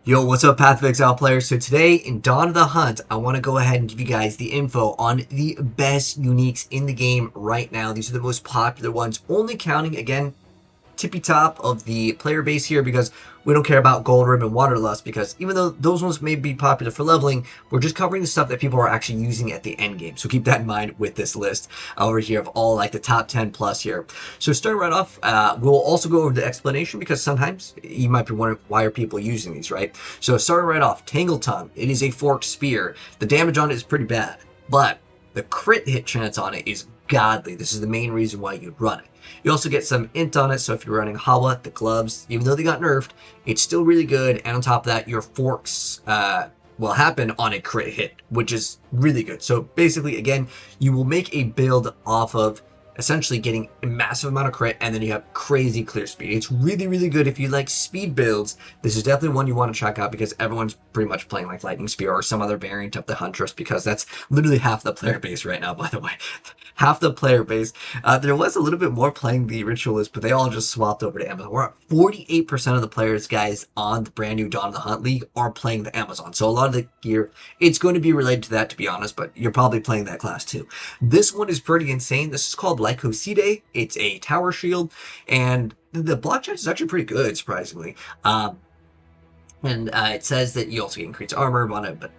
Yo, what's up, Path of Exile players? So today in Dawn of the Hunt, I want to go ahead and give you guys the info on the best uniques in the game right now. These are the most popular ones, only counting, again, tippy top of the player base here because we don't care about Gold Ribbon Wanderlust, because even though those ones may be popular for leveling, we're just covering the stuff that people are actually using at the end game. So keep that in mind with this list over here of all like the top 10 plus here. So starting right off, we'll also go over the explanation because sometimes you might be wondering why are people using these, right? So starting right off, Tangle Tongue. It is a forked spear. The damage on it is pretty bad, but the crit hit chance on it is godly. This is the main reason why you'd run it. You also get some int on it, so if you're running Hawa, the gloves, even though they got nerfed, it's still really good. And on top of that, your forks will happen on a crit hit, which is really good. So basically, again, you will make a build off of essentially getting a massive amount of crit, and then you have crazy clear speed. It's really, really good if you like speed builds. This is definitely one you want to check out because everyone's pretty much playing like Lightning Spear or some other variant of the Huntress, because that's literally half the player base right now, by the way. Half the player base. There was a little bit more playing the Ritualist, but they all just swapped over to Amazon. We're at 48% of the players, guys, on the brand new Dawn of the Hunt League are playing the Amazon. So a lot of the gear, it's going to be related to that, to be honest, but you're probably playing that class too. This one is pretty insane. This is called Lycoside. It's a tower shield, and the block chance is actually pretty good, surprisingly. It says that you also get increased armor on it, but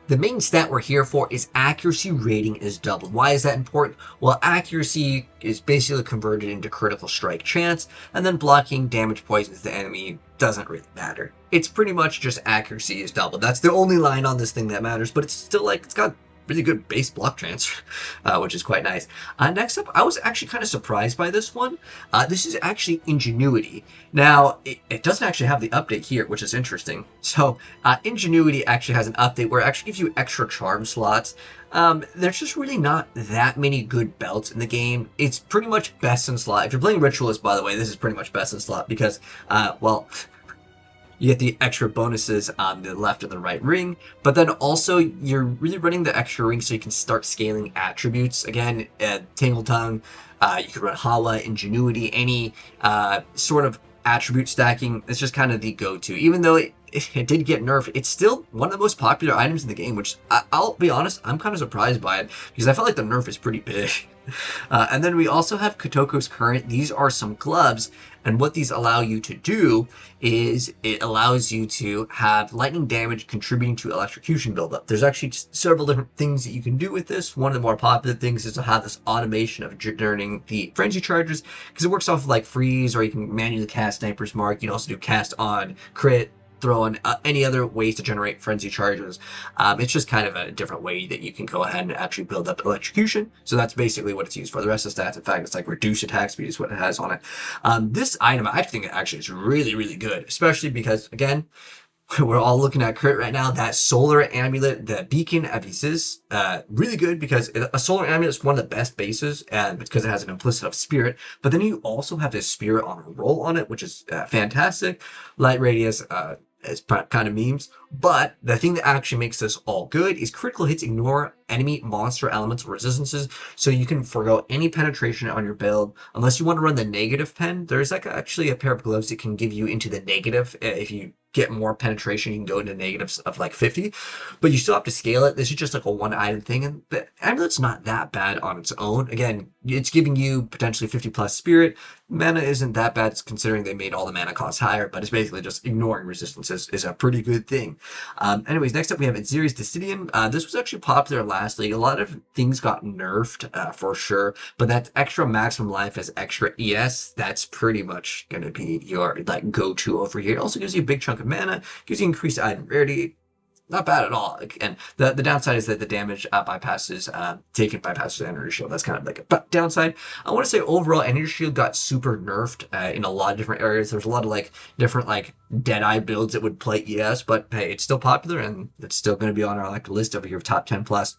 the main stat we're here for is accuracy rating is doubled. Why is that important? Well, accuracy is basically converted into critical strike chance, and then blocking damage poisons the enemy doesn't really matter. It's pretty much just accuracy is doubled. That's the only line on this thing that matters, but it's still like, it's got really good base block chance, which is quite nice. Next up, I was actually kind of surprised by this one. This is actually Ingenuity. Now, it doesn't actually have the update here, which is interesting. So, Ingenuity actually has an update where it actually gives you extra charm slots. There's just really not that many good belts in the game. It's pretty much best in slot. If you're playing Ritualist, by the way, this is pretty much best in slot because, well, you get the extra bonuses on the left and the right ring, but then also you're really running the extra ring so you can start scaling attributes. Again, Tangle Tongue, you could run Hawa, Ingenuity, any sort of attribute stacking. It's just kind of the go-to. Even though it did get nerfed, it's still one of the most popular items in the game, which I'll be honest, I'm kind of surprised by it because I felt like the nerf is pretty big. And then we also have Kotoko's Current. These are some gloves, and what these allow you to do is it allows you to have lightning damage contributing to electrocution buildup. There's actually several different things that you can do with this. One of the more popular things is to have this automation of generating the frenzy charges, because it works off of like freeze, or you can manually cast Sniper's Mark. You can also do cast on, crit, throw on any other ways to generate frenzy charges. It's just kind of a different way that you can go ahead and actually build up electrocution. So that's basically what it's used for. The rest of the stats, in fact, it's like reduced attack speed is what it has on it. This item, I think it actually is really, really good, especially because, again, we're all looking at crit right now. That solar amulet, the beacon of Isis, really good because a solar amulet is one of the best bases, and because it has an implicit of spirit. But then you also have this spirit on a roll on it, which is fantastic. Light radius, as kind of memes. But the thing that actually makes this all good is critical hits ignore enemy monster elemental resistances, so you can forgo any penetration on your build unless you want to run the negative pen. There's like actually a pair of gloves that can give you into the negative. If you get more penetration, you can go into negatives of like 50, but you still have to scale it. This is just like a one item thing, and the amulet's not that bad on its own. Again, it's giving you potentially 50 plus spirit. Mana isn't that bad considering they made all the mana costs higher, but it's basically just ignoring resistances is a pretty good thing. Anyways, next up we have Xeri's Decidian. This was actually popular last league. A lot of things got nerfed for sure, but that extra maximum life as extra ES, that's pretty much going to be your like go-to over here. It also gives you a big chunk of mana, gives you increased item rarity. Not bad at all. And the downside is that the damage taken bypasses energy shield. That's kind of like a downside. I want to say overall energy shield got super nerfed in a lot of different areas. There's a lot of like different like Deadeye builds that would play ES, but hey, it's still popular and it's still going to be on our like list over here of top 10 plus.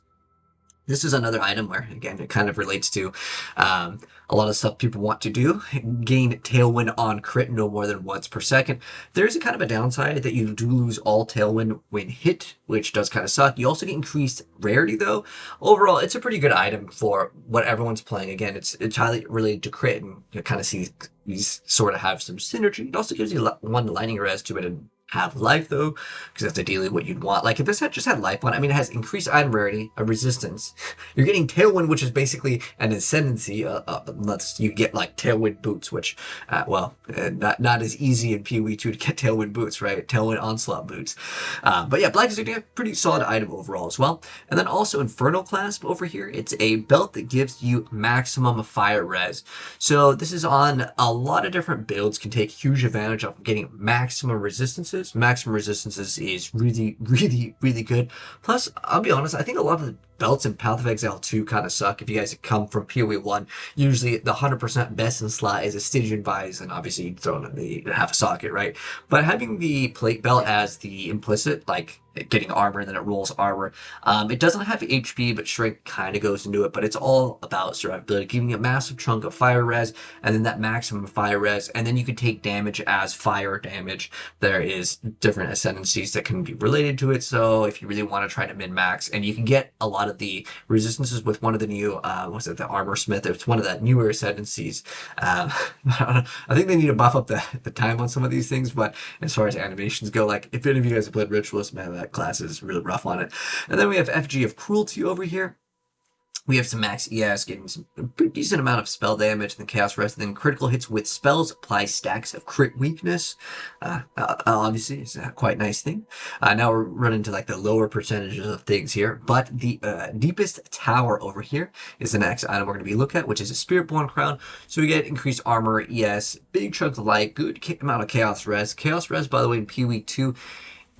This is another item where, again, it kind of relates to a lot of stuff people want to do. Gain Tailwind on crit no more than once per second. There's a kind of a downside that you do lose all Tailwind when hit, which does kind of suck. You also get increased rarity, though. Overall, it's a pretty good item for what everyone's playing. Again, it's highly related to crit, and you kind of see these sort of have some synergy. It also gives you one lightning res to it, and have life though, because that's ideally what you'd want. Like if this had just had life on, I mean, it has increased item rarity, a resistance. You're getting tailwind, which is basically an ascendancy, unless you get like tailwind boots, which, not as easy in PoE2 to get tailwind boots, right? Tailwind onslaught boots. But yeah, Black Insignia, pretty solid item overall as well. And then also Infernal Clasp over here. It's a belt that gives you maximum fire res. So this is on a lot of different builds, can take huge advantage of getting maximum resistances. Maximum resistances is really, really, really good. Plus, I'll be honest, I think a lot of the belts in Path of Exile 2 kind of suck. If you guys come from PoE 1, usually the 100% best in slot is a Stygian Vise, and obviously you throw in the half a socket, right? But having the plate belt as the implicit, like getting armor and then it rolls armor, it doesn't have HP, but strength kind of goes into it, but it's all about survivability, giving a massive chunk of fire res, and then that maximum fire res, and then you can take damage as fire damage. There is different ascendancies that can be related to it, so if you really want to try to min-max, and you can get a lot of the resistances with one of the new, the Armor Smith. It's one of the newer ascendancies. I think they need to buff up the time on some of these things, but as far as animations go, like if any of you guys have played Ritualist, man, that class is really rough on it. And then we have FG of Cruelty over here. We have some max ES, getting some pretty decent amount of spell damage, and then Chaos Rest, and then critical hits with spells apply stacks of crit weakness. Obviously, it's a quite nice thing. Now we're running to like the lower percentages of things here, but the deepest tower over here is the next item we're going to be looking at, which is a Spiritborn Crown. So we get increased armor, ES, big chunk of light, good amount of Chaos Rest. Chaos Rest, by the way, in PoE 2,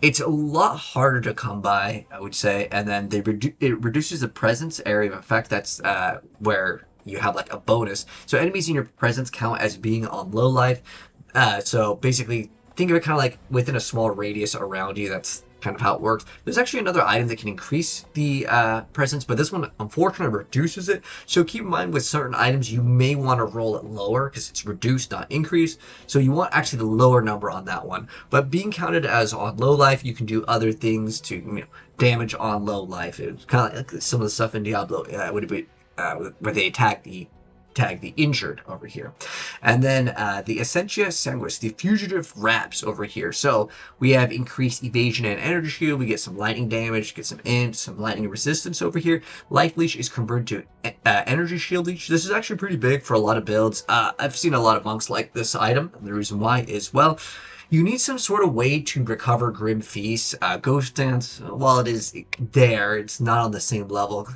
it's a lot harder to come by, I would say, and then it reduces the presence area of effect. That's where you have like a bonus. So enemies in your presence count as being on low life. So basically, think of it kind of like within a small radius around you. That's kind of how it works. There's actually another item that can increase the presence, but this one unfortunately reduces it. So keep in mind with certain items, you may want to roll it lower because it's reduced, not increased. So you want actually the lower number on that one. But being counted as on low life, you can do other things to damage on low life. It's kind of like some of the stuff in Diablo would be where they tag the injured over here. And then the Essentia Sanguis, the Fugitive Wraps over here. So we have increased evasion and energy shield. We get some lightning damage, get some int, some lightning resistance over here. Life Leash is converted to energy shield leech. This is actually pretty big for a lot of builds. I've seen a lot of monks like this item, and the reason why is, well, you need some sort of way to recover Grim Feast. Ghost Dance, while it is there, it's not on the same level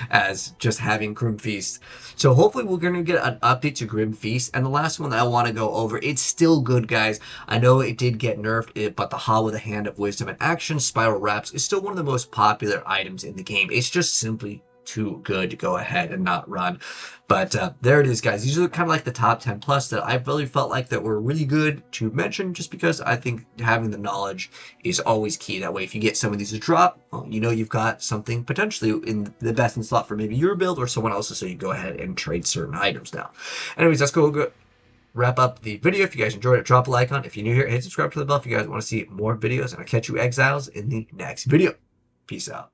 as just having Grim Feast. So hopefully we're going to get an update to Grim Feast. And the last one that I want to go over, it's still good, guys. I know it did get nerfed, but the Ha with a Hand of Wisdom and Action, Spiral Wraps, is still one of the most popular items in the game. It's just simply too good to go ahead and not run. But there it is, guys. These are kind of like the top 10 plus that I really felt like that were really good to mention, just because I think having the knowledge is always key. That way, if you get some of these to drop, well, you know you've got something potentially in the best in slot for maybe your build or someone else's, so you go ahead and trade certain items now. Anyways, let's go wrap up the video. If you guys enjoyed it, drop a like on. If you're new here, hit subscribe to the bell if you guys want to see more videos, and I'll catch you exiles in the next video. Peace out.